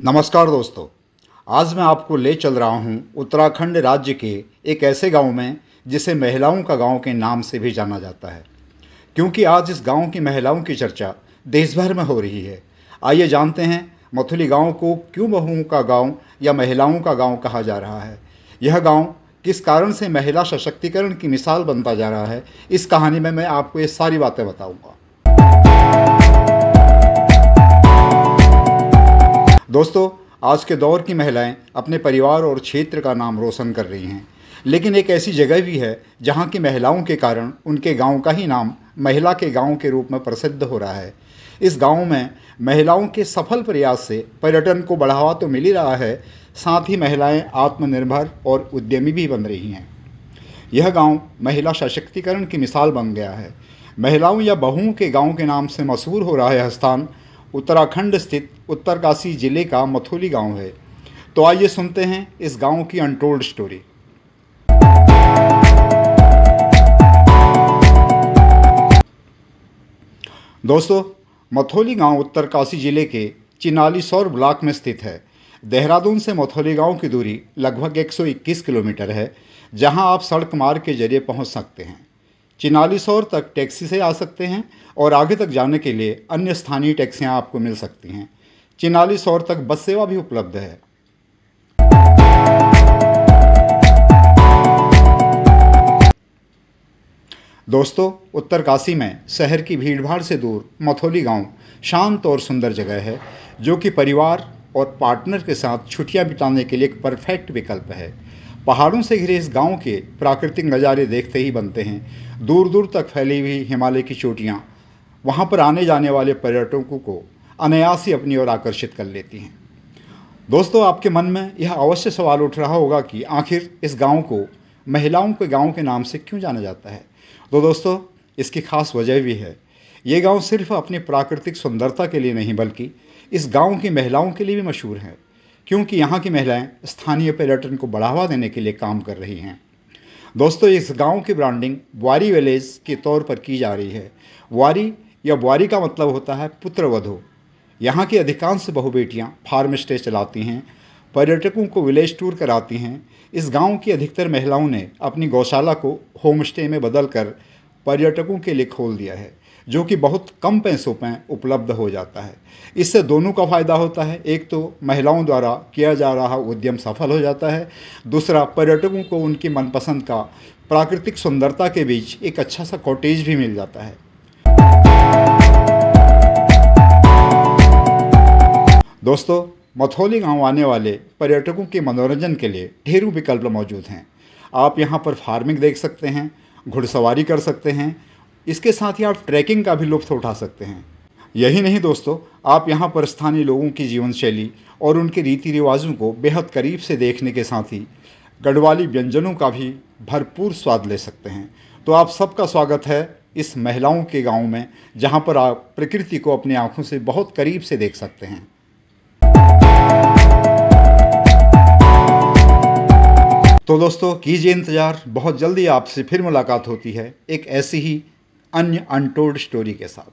नमस्कार दोस्तों, आज मैं आपको ले चल रहा हूं उत्तराखंड राज्य के एक ऐसे गांव में जिसे महिलाओं का गांव के नाम से भी जाना जाता है, क्योंकि आज इस गांव की महिलाओं की चर्चा देश भर में हो रही है। आइए जानते हैं मथुली गांव को क्यों बहुओं का गांव या महिलाओं का गांव कहा जा रहा है। यह गांव किस कारण से महिला सशक्तिकरण की मिसाल बनता जा रहा है, इस कहानी में मैं आपको ये सारी बातें बताऊंगा। दोस्तों, आज के दौर की महिलाएं अपने परिवार और क्षेत्र का नाम रोशन कर रही हैं, लेकिन एक ऐसी जगह भी है जहां की महिलाओं के कारण उनके गांव का ही नाम महिला के गांव के रूप में प्रसिद्ध हो रहा है। इस गांव में महिलाओं के सफल प्रयास से पर्यटन को बढ़ावा तो मिल ही रहा है, साथ ही महिलाएं आत्मनिर्भर और उद्यमी भी बन रही हैं। यह गांव महिला सशक्तिकरण की मिसाल बन गया है। महिलाओं या बहुओं के गांव के नाम से मशहूर हो रहा है स्थान उत्तराखंड स्थित उत्तरकाशी जिले का मथुली गांव है। तो आइए सुनते हैं इस गांव की अनटोल्ड स्टोरी। दोस्तों, मथुली गांव उत्तरकाशी जिले के चिनालीसौर ब्लॉक में स्थित है। देहरादून से मथुली गांव की दूरी लगभग 121 किलोमीटर है, जहां आप सड़क मार्ग के जरिए पहुंच सकते हैं। चिनालीसौर तक टैक्सी से आ सकते हैं और आगे तक जाने के लिए अन्य स्थानीय टैक्सियां आपको मिल सकती हैं। चिनालीसौर तक बस सेवा भी उपलब्ध है। दोस्तों, उत्तरकाशी में शहर की भीड़भाड़ से दूर मथुली गांव शांत और सुंदर जगह है, जो कि परिवार और पार्टनर के साथ छुट्टियां बिताने के लिए एक परफेक्ट विकल्प है। पहाड़ों से घिरे इस गांव के प्राकृतिक नज़ारे देखते ही बनते हैं। दूर दूर तक फैली हुई हिमालय की चोटियां वहां पर आने जाने वाले पर्यटकों को अनायास ही अपनी ओर आकर्षित कर लेती हैं। दोस्तों, आपके मन में यह अवश्य सवाल उठ रहा होगा कि आखिर इस गांव को महिलाओं के गांव के नाम से क्यों जाना जाता है। तो दोस्तों, इसकी खास वजह भी है। ये गांव सिर्फ अपनी प्राकृतिक सुंदरता के लिए नहीं, बल्कि इस गांव की महिलाओं के लिए भी मशहूर है, क्योंकि यहाँ की महिलाएं स्थानीय पर्यटन को बढ़ावा देने के लिए काम कर रही हैं। दोस्तों, इस गांव की ब्रांडिंग वारी विलेज के तौर पर की जा रही है। वारी या वारी का मतलब होता है पुत्रवधू। यहाँ की अधिकांश बहु बेटियाँ फार्म स्टे चलाती हैं, पर्यटकों को विलेज टूर कराती हैं। इस गांव की अधिकतर महिलाओं ने अपनी गौशाला को होम स्टे में बदल कर पर्यटकों के लिए खोल दिया है, जो कि बहुत कम पैसों में उपलब्ध हो जाता है। इससे दोनों का फ़ायदा होता है। एक तो महिलाओं द्वारा किया जा रहा उद्यम सफल हो जाता है, दूसरा पर्यटकों को उनकी मनपसंद का प्राकृतिक सुंदरता के बीच एक अच्छा सा कॉटेज भी मिल जाता है। दोस्तों, मथुली गांव आने वाले पर्यटकों के मनोरंजन के लिए ढेरों विकल्प मौजूद हैं। आप यहां पर फार्मिंग देख सकते हैं, घुड़सवारी कर सकते हैं, इसके साथ ही आप ट्रैकिंग का भी लुत्फ़ उठा सकते हैं। यही नहीं दोस्तों, आप यहां पर स्थानीय लोगों की जीवन शैली और उनके रीति रिवाजों को बेहद करीब से देखने के साथ ही गढ़वाली व्यंजनों का भी भरपूर स्वाद ले सकते हैं। तो आप सबका स्वागत है इस महिलाओं के गांव में, जहां पर आप प्रकृति को अपनी आंखों से बहुत करीब से देख सकते हैं। तो दोस्तों, कीजिए इंतज़ार, बहुत जल्दी आपसे फिर मुलाकात होती है एक ऐसी ही अन्य अनटोल्ड स्टोरी के साथ।